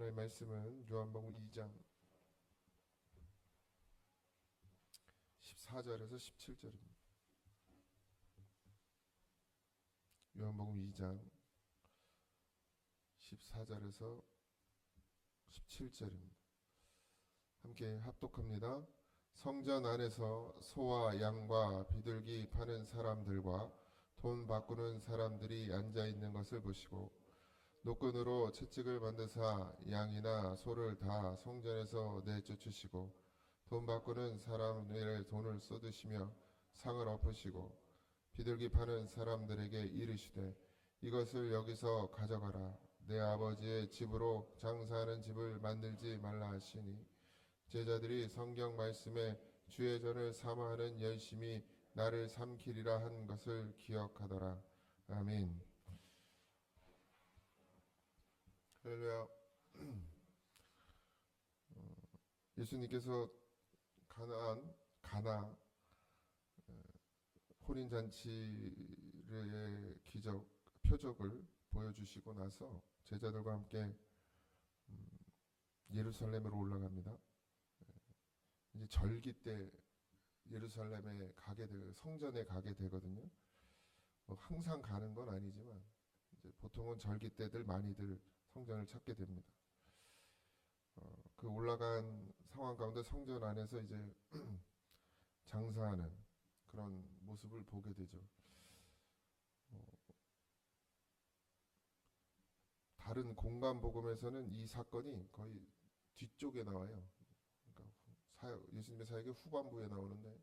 하나님의 말씀은 요한복음 2장 14절에서 17절입니다. 요한복음 2장 14절에서 17절입니다. 함께 합독합니다. 성전 안에서 소와 양과 비둘기 파는 사람들과 돈 바꾸는 사람들이 앉아 있는 것을 보시고 노끈으로 채찍을 만드사 양이나 소를 다 성전에서 내쫓으시고 돈 바꾸는 사람들의 돈을 쏟으시며 상을 엎으시고 비둘기 파는 사람들에게 이르시되 이것을 여기서 가져가라. 내 아버지의 집으로 장사하는 집을 만들지 말라 하시니 제자들이 성경 말씀에 주의 전을 삼아하는 열심히 나를 삼키리라 한 것을 기억하더라. 아멘. 할렐루야. 예수님께서 가나 혼인잔치의 표적을 보여주시고 나서 제자들과 함께 예루살렘으로 올라갑니다. 이제 절기 때 예루살렘에 성전에 가게 되거든요. 항상 가는 건 아니지만 이제 보통은 절기 때들 많이들 성전을 찾게 됩니다. 그 올라간 상황 가운데 성전 안에서 이제 장사하는 그런 모습을 보게 되죠. 다른 공간 복음에서는 이 사건이 거의 뒤쪽에 나와요. 그러니까 예수님의 사역의 후반부에 나오는데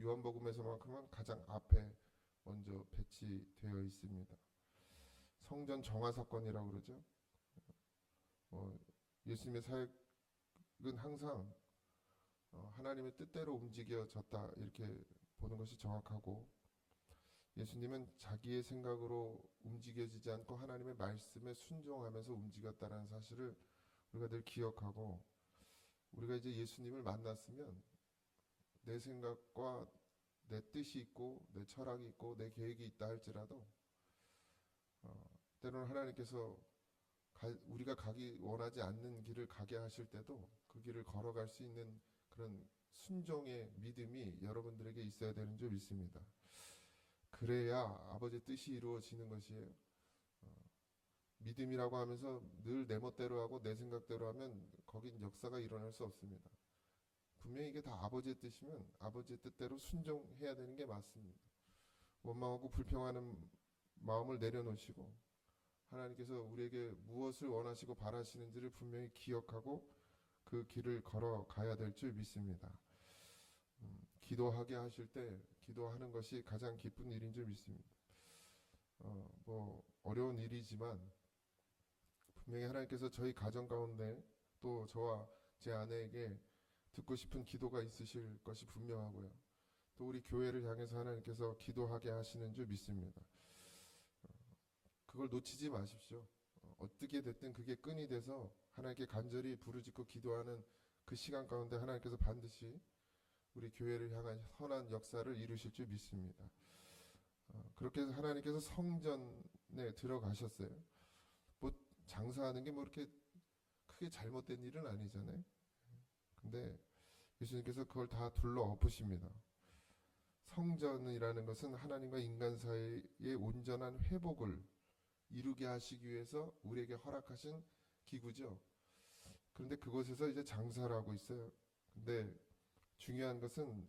요한복음에서만큼은 가장 앞에 먼저 배치되어 있습니다. 성전 정화 사건이라고 그러죠. 예수님의 사역은 항상 하나님의 뜻대로 움직여졌다 이렇게 보는 것이 정확하고, 예수님은 자기의 생각으로 움직여지지 않고 하나님의 말씀에 순종하면서 움직였다는 사실을 우리가 늘 기억하고, 우리가 이제 예수님을 만났으면 내 생각과 내 뜻이 있고 내 철학이 있고 내 계획이 있다 할지라도 때로는 하나님께서 우리가 가기 원하지 않는 길을 가게 하실 때도 그 길을 걸어갈 수 있는 그런 순종의 믿음이 여러분들에게 있어야 되는 줄 믿습니다. 그래야 아버지의 뜻이 이루어지는 것이에요. 믿음이라고 하면서 늘 내 멋대로 하고 내 생각대로 하면 거긴 역사가 일어날 수 없습니다. 분명히 이게 다 아버지의 뜻이면 아버지의 뜻대로 순종해야 되는 게 맞습니다. 원망하고 불평하는 마음을 내려놓으시고 하나님께서 우리에게 무엇을 원하시고 바라시는지를 분명히 기억하고 그 길을 걸어가야 될 줄 믿습니다. 기도하게 하실 때 기도하는 것이 가장 기쁜 일인 줄 믿습니다. 어려운 일이지만 분명히 하나님께서 저희 가정 가운데 또 저와 제 아내에게 듣고 싶은 기도가 있으실 것이 분명하고요. 또 우리 교회를 향해서 하나님께서 기도하게 하시는 줄 믿습니다. 그걸 놓치지 마십시오. 어떻게 됐든 그게 끈이 돼서 하나님께 간절히 부르짖고 기도하는 그 시간 가운데 하나님께서 반드시 우리 교회를 향한 선한 역사를 이루실 줄 믿습니다. 그렇게 해서 하나님께서 성전에 들어가셨어요. 장사하는 게 이렇게 크게 잘못된 일은 아니잖아요. 근데 예수님께서 그걸 다 둘러 엎으십니다. 성전이라는 것은 하나님과 인간 사이의 온전한 회복을 이루게 하시기 위해서 우리에게 허락하신 기구죠. 그런데 그곳에서 이제 장사를 하고 있어요. 근데 중요한 것은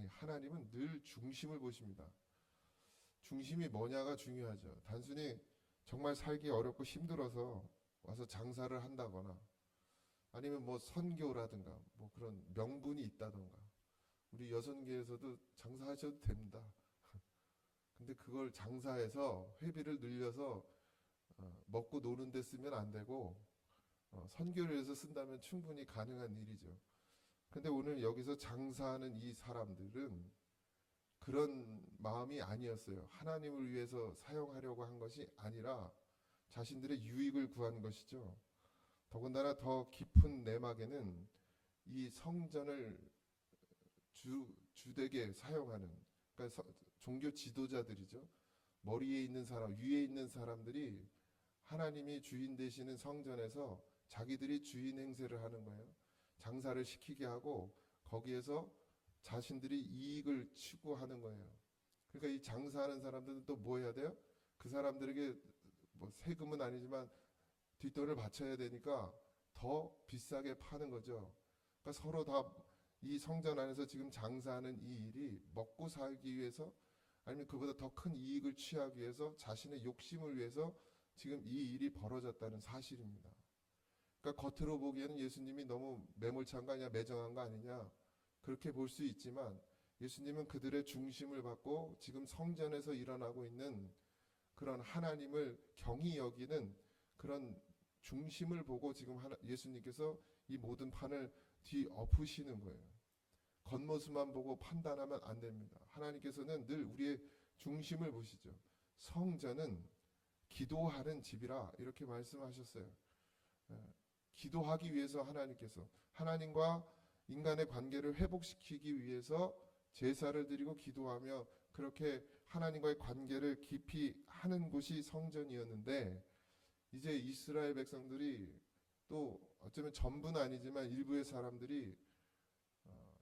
하나님은 늘 중심을 보십니다. 중심이 뭐냐가 중요하죠. 단순히 정말 살기 어렵고 힘들어서 와서 장사를 한다거나 아니면 선교라든가 그런 명분이 있다던가, 우리 여선교에서도 장사하셔도 됩니다. 근데 그걸 장사해서 회비를 늘려서 먹고 노는 데 쓰면 안 되고 선교를 해서 쓴다면 충분히 가능한 일이죠. 근데 오늘 여기서 장사하는 이 사람들은 그런 마음이 아니었어요. 하나님을 위해서 사용하려고 한 것이 아니라 자신들의 유익을 구한 것이죠. 더군다나 더 깊은 내막에는 이 성전을 주되게 사용하는, 그러니까 종교 지도자들이죠. 머리에 있는 사람, 위에 있는 사람들이 하나님이 주인 되시는 성전에서 자기들이 주인 행세를 하는 거예요. 장사를 시키게 하고 거기에서 자신들이 이익을 추구하는 거예요. 그러니까 이 장사하는 사람들은 또 뭐 해야 돼요? 그 사람들에게 뭐 세금은 아니지만 뒷돈을 바쳐야 되니까 더 비싸게 파는 거죠. 그러니까 서로 다 이 성전 안에서 지금 장사하는 이 일이 먹고 살기 위해서 아니면 그보다 더 큰 이익을 취하기 위해서 자신의 욕심을 위해서 지금 이 일이 벌어졌다는 사실입니다. 그러니까 겉으로 보기에는 예수님이 너무 매몰찬 거 아니냐, 매정한 거 아니냐 그렇게 볼 수 있지만 예수님은 그들의 중심을 받고 지금 성전에서 일어나고 있는 그런 하나님을 경히 여기는 그런 중심을 보고 지금 예수님께서 이 모든 판을 뒤엎으시는 거예요. 겉모습만 보고 판단하면 안 됩니다. 하나님께서는 늘 우리의 중심을 보시죠. 성전은 기도하는 집이라 이렇게 말씀하셨어요. 기도하기 위해서 하나님께서 하나님과 인간의 관계를 회복시키기 위해서 제사를 드리고 기도하며 그렇게 하나님과의 관계를 깊이 하는 곳이 성전이었는데 이제 이스라엘 백성들이 또 어쩌면 전부는 아니지만 일부의 사람들이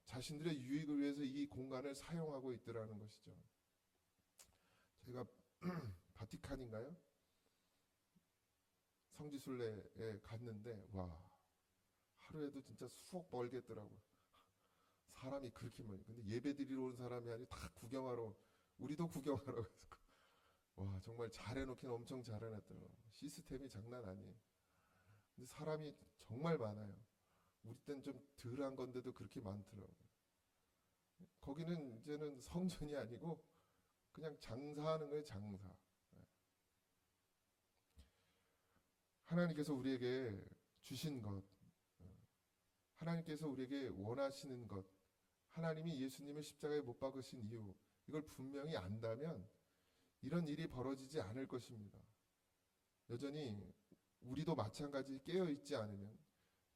자신들의 유익을 위해서 이 공간을 사용하고 있더라는 것이죠. 제가 바티칸인가요? 성지순례에 갔는데 와 하루에도 진짜 수억 벌겠더라고요. 사람이 그렇게 많이. 근데 예배 드리러 온 사람이 아니고 다 구경하러 우리도 구경하러 가서 와 정말 잘해놓긴 엄청 잘해놨더라고요. 시스템이 장난 아니에요. 근데 사람이 정말 많아요. 우리 땐 좀 덜한 건데도 그렇게 많더라고요. 거기는 이제는 성전이 아니고 그냥 장사하는 거예요, 장사. 하나님께서 우리에게 주신 것, 하나님께서 우리에게 원하시는 것, 하나님이 예수님을 십자가에 못 박으신 이유, 이걸 분명히 안다면 이런 일이 벌어지지 않을 것입니다. 여전히 우리도 마찬가지 깨어있지 않으면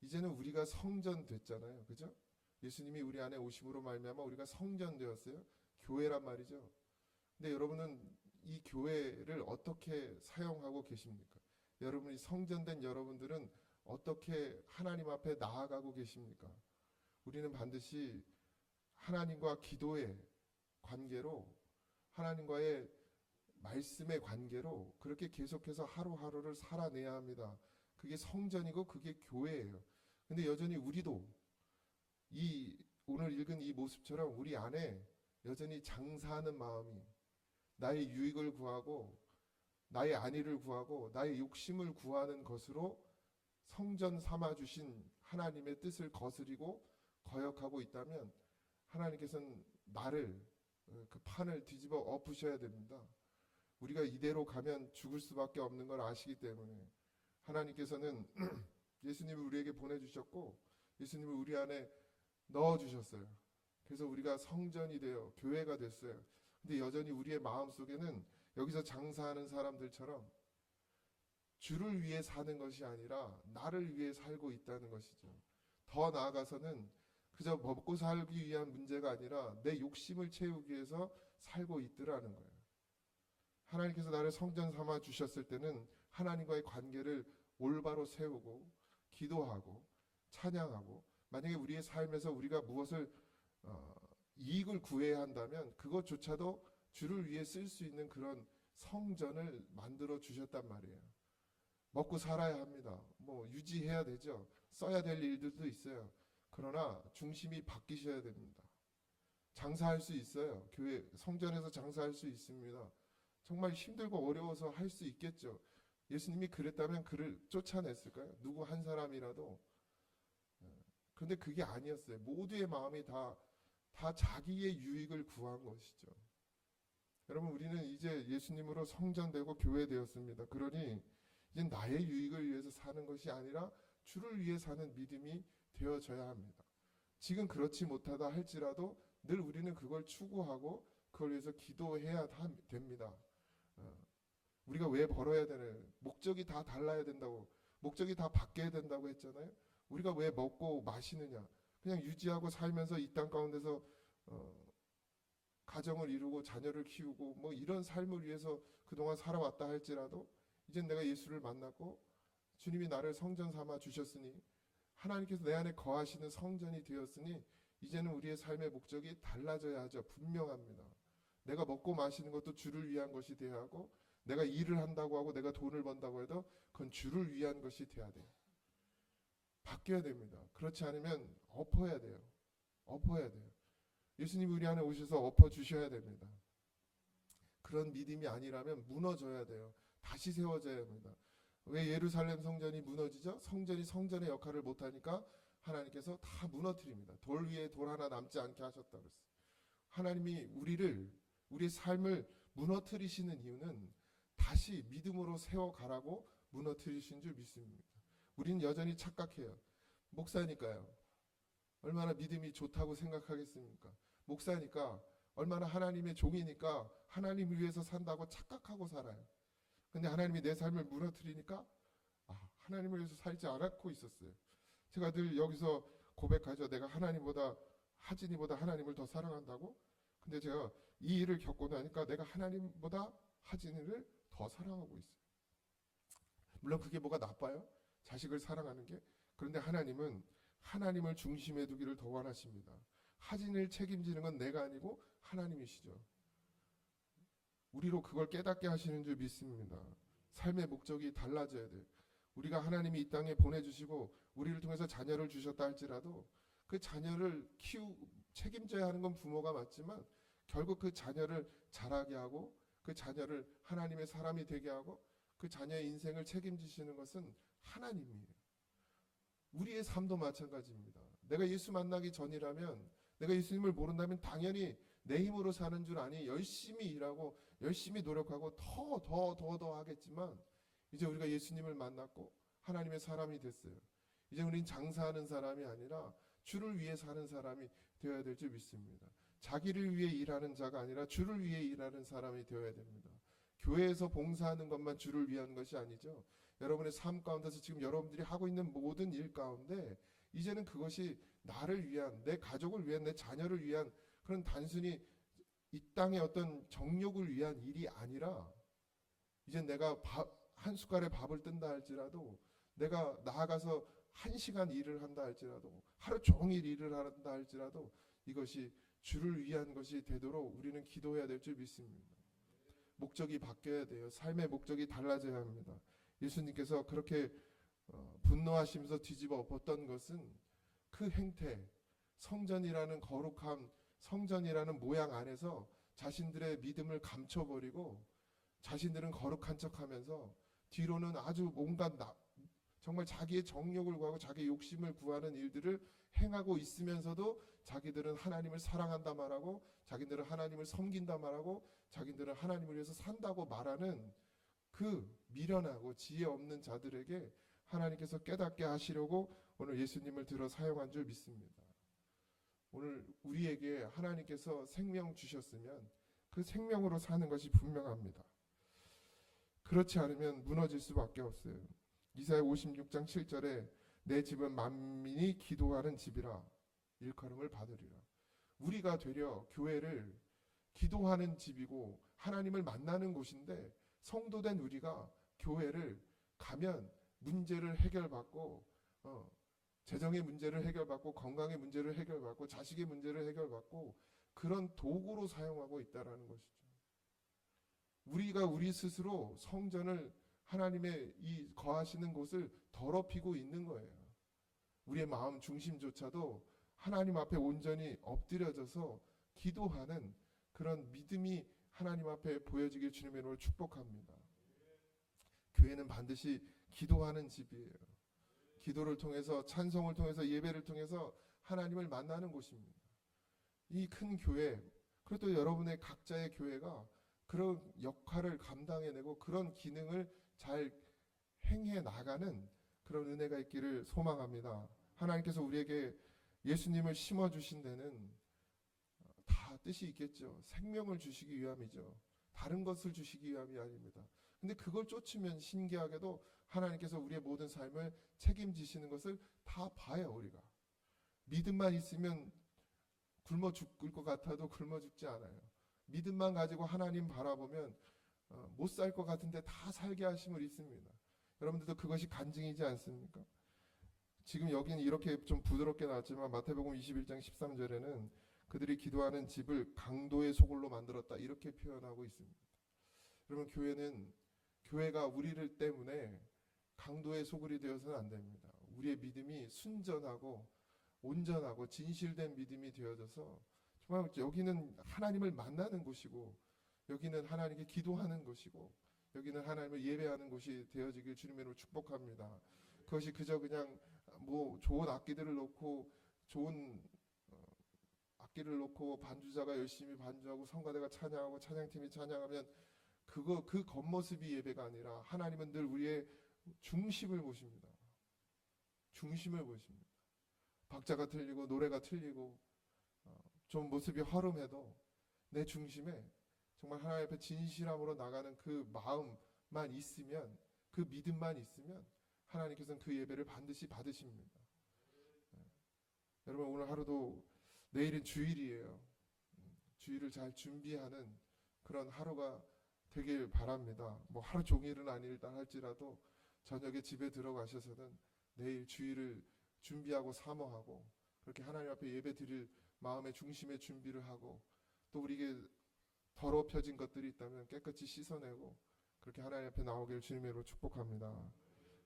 이제는 우리가 성전 됐잖아요. 그죠? 예수님이 우리 안에 오심으로 말미암아 우리가 성전 되었어요. 교회란 말이죠. 근데 여러분은 이 교회를 어떻게 사용하고 계십니까? 여러분이 성전된 여러분들은 어떻게 하나님 앞에 나아가고 계십니까? 우리는 반드시 하나님과 기도의 관계로 하나님과의 말씀의 관계로 그렇게 계속해서 하루하루를 살아내야 합니다. 그게 성전이고 그게 교회예요. 근데 여전히 우리도 이 오늘 읽은 이 모습처럼 우리 안에 여전히 장사하는 마음이 나의 유익을 구하고 나의 안위를 구하고 나의 욕심을 구하는 것으로 성전 삼아 주신 하나님의 뜻을 거스리고 거역하고 있다면 하나님께서는 나를 그 판을 뒤집어 엎으셔야 됩니다. 우리가 이대로 가면 죽을 수밖에 없는 걸 아시기 때문에 하나님께서는 예수님을 우리에게 보내주셨고 예수님을 우리 안에 넣어주셨어요. 그래서 우리가 성전이 되어 교회가 됐어요. 근데 여전히 우리의 마음속에는 여기서 장사하는 사람들처럼 주를 위해 사는 것이 아니라 나를 위해 살고 있다는 것이죠. 더 나아가서는 그저 먹고 살기 위한 문제가 아니라 내 욕심을 채우기 위해서 살고 있더라는 거예요. 하나님께서 나를 성전 삼아 주셨을 때는 하나님과의 관계를 올바로 세우고 기도하고 찬양하고 만약에 우리의 삶에서 우리가 무엇을 이익을 구해야 한다면 그것조차도 주를 위해 쓸 수 있는 그런 성전을 만들어 주셨단 말이에요. 먹고 살아야 합니다. 뭐 유지해야 되죠. 써야 될 일들도 있어요. 그러나 중심이 바뀌셔야 됩니다. 장사할 수 있어요. 교회 성전에서 장사할 수 있습니다. 정말 힘들고 어려워서 할 수 있겠죠. 예수님이 그랬다면 그를 쫓아냈을까요? 누구 한 사람이라도. 그런데 그게 아니었어요. 모두의 마음이 다 자기의 유익을 구한 것이죠. 여러분 우리는 이제 예수님으로 성전되고 교회되었습니다. 그러니 이제 나의 유익을 위해서 사는 것이 아니라 주를 위해 사는 믿음이 되어져야 합니다. 지금 그렇지 못하다 할지라도 늘 우리는 그걸 추구하고 그걸 위해서 기도해야 됩니다. 우리가 왜 벌어야 되나요? 목적이 다 달라야 된다고, 목적이 다 바뀌어야 된다고 했잖아요. 우리가 왜 먹고 마시느냐? 그냥 유지하고 살면서 이 땅 가운데서 가정을 이루고 자녀를 키우고 뭐 이런 삶을 위해서 그동안 살아왔다 할지라도 이젠 내가 예수를 만났고 주님이 나를 성전 삼아 주셨으니, 하나님께서 내 안에 거하시는 성전이 되었으니 이제는 우리의 삶의 목적이 달라져야 하죠. 분명합니다. 내가 먹고 마시는 것도 주를 위한 것이 돼야 하고, 내가 일을 한다고 하고 내가 돈을 번다고 해도 그건 주를 위한 것이 돼야 돼요. 바뀌어야 됩니다. 그렇지 않으면 엎어야 돼요. 엎어야 돼요. 예수님이 우리 안에 오셔서 엎어 주셔야 됩니다. 그런 믿음이 아니라면 무너져야 돼요. 다시 세워져야 합니다. 왜 예루살렘 성전이 무너지죠? 성전이 성전의 역할을 못하니까 하나님께서 다 무너뜨립니다. 돌 위에 돌 하나 남지 않게 하셨다고 했어요. 하나님이 우리의 삶을 무너뜨리시는 이유는 다시 믿음으로 세워가라고 무너뜨리신 줄 믿습니다. 우리는 여전히 착각해요. 목사니까요. 얼마나 믿음이 좋다고 생각하겠습니까? 목사니까, 얼마나 하나님의 종이니까 하나님을 위해서 산다고 착각하고 살아요. 근데 하나님이 내 삶을 무너뜨리니까 하나님을 위해서 살지 않고 있었어요. 제가 늘 여기서 고백하죠. 내가 하진이보다 하나님을 더 사랑한다고. 근데 제가 이 일을 겪고 나니까 내가 하나님보다 하진이를 더 사랑하고 있어요. 물론 그게 뭐가 나빠요? 자식을 사랑하는 게. 그런데 하나님은 하나님을 중심에 두기를 더 원하십니다. 하진을 책임지는 건 내가 아니고 하나님이시죠. 우리로 그걸 깨닫게 하시는 줄 믿습니다. 삶의 목적이 달라져야 돼요. 우리가 하나님이 이 땅에 보내주시고 우리를 통해서 자녀를 주셨다 할지라도 그 자녀를 책임져야 하는 건 부모가 맞지만, 결국 그 자녀를 자라게 하고 그 자녀를 하나님의 사람이 되게 하고 그 자녀의 인생을 책임지시는 것은 하나님이에요. 우리의 삶도 마찬가지입니다. 내가 예수 만나기 전이라면, 내가 예수님을 모른다면 당연히 내 힘으로 사는 줄 아니 열심히 일하고 열심히 노력하고 더 하겠지만, 이제 우리가 예수님을 만났고 하나님의 사람이 됐어요. 이제 우리는 장사하는 사람이 아니라 주를 위해 사는 사람이 되어야 될 줄 믿습니다. 자기를 위해 일하는 자가 아니라 주를 위해 일하는 사람이 되어야 됩니다. 교회에서 봉사하는 것만 주를 위한 것이 아니죠. 여러분의 삶 가운데서 지금 여러분들이 하고 있는 모든 일 가운데 이제는 그것이 나를 위한, 내 가족을 위한, 내 자녀를 위한 그런 단순히 이 땅의 어떤 정욕을 위한 일이 아니라, 이제 내가 한 숟갈에 밥을 뜬다 할지라도, 내가 나아가서 1시간 일을 한다 할지라도, 하루 종일 일을 한다 할지라도 이것이 주를 위한 것이 되도록 우리는 기도해야 될 줄 믿습니다. 목적이 바뀌어야 돼요. 삶의 목적이 달라져야 합니다. 예수님께서 그렇게 분노하시면서 뒤집어 엎었던 것은 그 행태, 성전이라는 거룩함, 성전이라는 모양 안에서 자신들의 믿음을 감춰버리고 자신들은 거룩한 척하면서 뒤로는 아주 온갖 정말 자기의 정욕을 구하고 자기의 욕심을 구하는 일들을 행하고 있으면서도 자기들은 하나님을 사랑한다 말하고, 자기들은 하나님을 섬긴다 말하고, 자기들은 하나님을 위해서 산다고 말하는 그 미련하고 지혜 없는 자들에게 하나님께서 깨닫게 하시려고 오늘 예수님을 들어 사용한 줄 믿습니다. 오늘 우리에게 하나님께서 생명 주셨으면 그 생명으로 사는 것이 분명합니다. 그렇지 않으면 무너질 수밖에 없어요. 이사야 56장 7절에 내 집은 만민이 기도하는 집이라 일컬음을 받으리라. 우리가 되려 교회를 기도하는 집이고 하나님을 만나는 곳인데, 성도된 우리가 교회를 가면 문제를 해결받고 재정의 문제를 해결받고 건강의 문제를 해결받고 자식의 문제를 해결받고 그런 도구로 사용하고 있다라는 것이죠. 우리가 우리 스스로 성전을, 하나님의 이 거하시는 곳을 더럽히고 있는 거예요. 우리의 마음 중심조차도 하나님 앞에 온전히 엎드려져서 기도하는 그런 믿음이 하나님 앞에 보여지길 주님의 이름으로 축복합니다. 교회는 반드시 기도하는 집이에요. 기도를 통해서, 찬송을 통해서, 예배를 통해서 하나님을 만나는 곳입니다. 이 큰 교회, 그리고 또 여러분의 각자의 교회가 그런 역할을 감당해내고 그런 기능을 잘 행해 나가는 그런 은혜가 있기를 소망합니다. 하나님께서 우리에게 예수님을 심어주신 데는 다 뜻이 있겠죠. 생명을 주시기 위함이죠. 다른 것을 주시기 위함이 아닙니다. 근데 그걸 쫓으면 신기하게도 하나님께서 우리의 모든 삶을 책임지시는 것을 다 봐요. 우리가 믿음만 있으면 굶어 죽을 것 같아도 굶어 죽지 않아요. 믿음만 가지고 하나님 바라보면 못 살 것 같은데 다 살게 하심을 있습니다. 여러분들도 그것이 간증이지 않습니까? 지금 여기는 이렇게 좀 부드럽게 나왔지만 마태복음 21장 13절에는 그들이 기도하는 집을 강도의 소굴로 만들었다 이렇게 표현하고 있습니다. 여러분 교회가 우리를 때문에 강도의 소굴이 되어서는 안 됩니다. 우리의 믿음이 순전하고 온전하고 진실된 믿음이 되어져서 정말 여기는 하나님을 만나는 곳이고 여기는 하나님께 기도하는 곳이고 여기는 하나님을 예배하는 곳이 되어지길 주님의 이름으로 축복합니다. 그것이 그저 그냥 뭐 좋은 악기들을 놓고 좋은 악기를 놓고 반주자가 열심히 반주하고 성가대가 찬양하고 찬양팀이 찬양하면 그 겉모습이 예배가 아니라 하나님은 늘 우리의 중심을 보십니다. 중심을 보십니다. 박자가 틀리고 노래가 틀리고 좀 모습이 허름해도 내 중심에 정말 하나님 앞에 진실함으로 나가는 그 마음만 있으면 그 믿음만 있으면 하나님께서는 그 예배를 반드시 받으십니다. 여러분 오늘 하루도 내일은 주일이에요. 주일을 잘 준비하는 그런 하루가 되길 바랍니다. 뭐 하루 종일은 아니다 할지라도 저녁에 집에 들어가셔서는 내일 주일을 준비하고 사모하고 그렇게 하나님 앞에 예배 드릴 마음의 중심의 준비를 하고 또 우리에게 더럽혀진 것들이 있다면 깨끗이 씻어내고 그렇게 하나님 앞에 나오길 주님의 이름으로 축복합니다.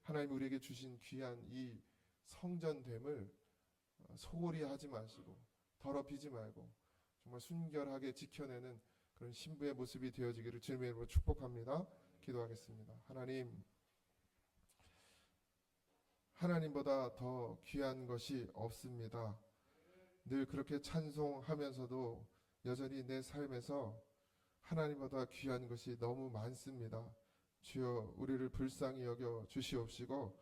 하나님 우리에게 주신 귀한 이 성전됨을 소홀히 하지 마시고 더럽히지 말고 정말 순결하게 지켜내는 그런 신부의 모습이 되어지기를 주님의 이름으로 축복합니다. 기도하겠습니다. 하나님보다 더 귀한 것이 없습니다. 늘 그렇게 찬송하면서도 여전히 내 삶에서 하나님보다 귀한 것이 너무 많습니다. 주여 우리를 불쌍히 여겨 주시옵시고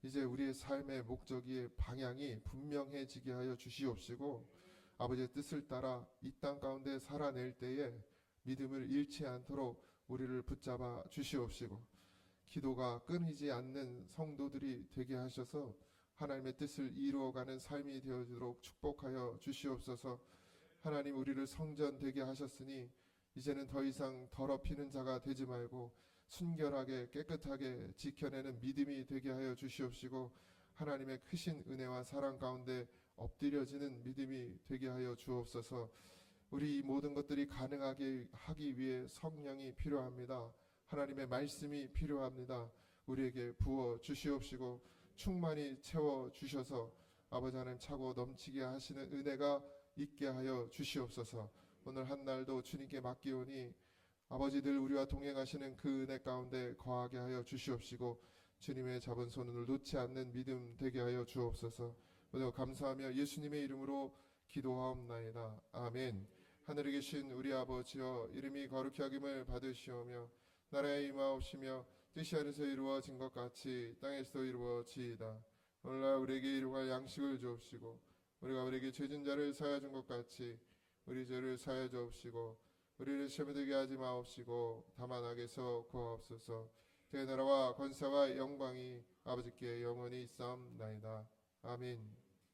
이제 우리의 삶의 목적이 방향이 분명해지게 하여 주시옵시고 아버지의 뜻을 따라 이 땅 가운데 살아낼 때에 믿음을 잃지 않도록 우리를 붙잡아 주시옵시고 기도가 끊이지 않는 성도들이 되게 하셔서 하나님의 뜻을 이루어가는 삶이 되어지도록 축복하여 주시옵소서. 하나님 우리를 성전되게 하셨으니 이제는 더 이상 더럽히는 자가 되지 말고 순결하게 깨끗하게 지켜내는 믿음이 되게 하여 주시옵시고 하나님의 크신 은혜와 사랑 가운데 엎드려지는 믿음이 되게 하여 주옵소서. 우리 이 모든 것들이 가능하게 하기 위해 성령이 필요합니다. 하나님의 말씀이 필요합니다. 우리에게 부어 주시옵시고 충만히 채워 주셔서 아버지 하나님 차고 넘치게 하시는 은혜가 있게 하여 주시옵소서. 오늘 한 날도 주님께 맡기오니 아버지들 우리와 동행하시는 그 은혜 가운데 거하게 하여 주시옵시고 주님의 잡은 손을 놓지 않는 믿음 되게 하여 주옵소서. 오늘 감사하며 예수님의 이름으로 기도하옵나이다. 아멘. 하늘에 계신 우리 아버지여 이름이 거룩히 여김을 받으시오며 나라의 임하옵시며 뜻이 하늘에서 이루어진 것 같이 땅에서도 이루어지이다. 오늘날 우리에게 일용할 양식을 주옵시고 우리가 우리에게 죄진 자를 사하여 준 것 같이 우리 죄를 사하여 주옵시고 우리를 시험에 들게 하지 마옵시고 다만 악에서 구하옵소서. 그 나라와 권세와 영광이 아버지께 영원히 있사옵나이다. 아멘.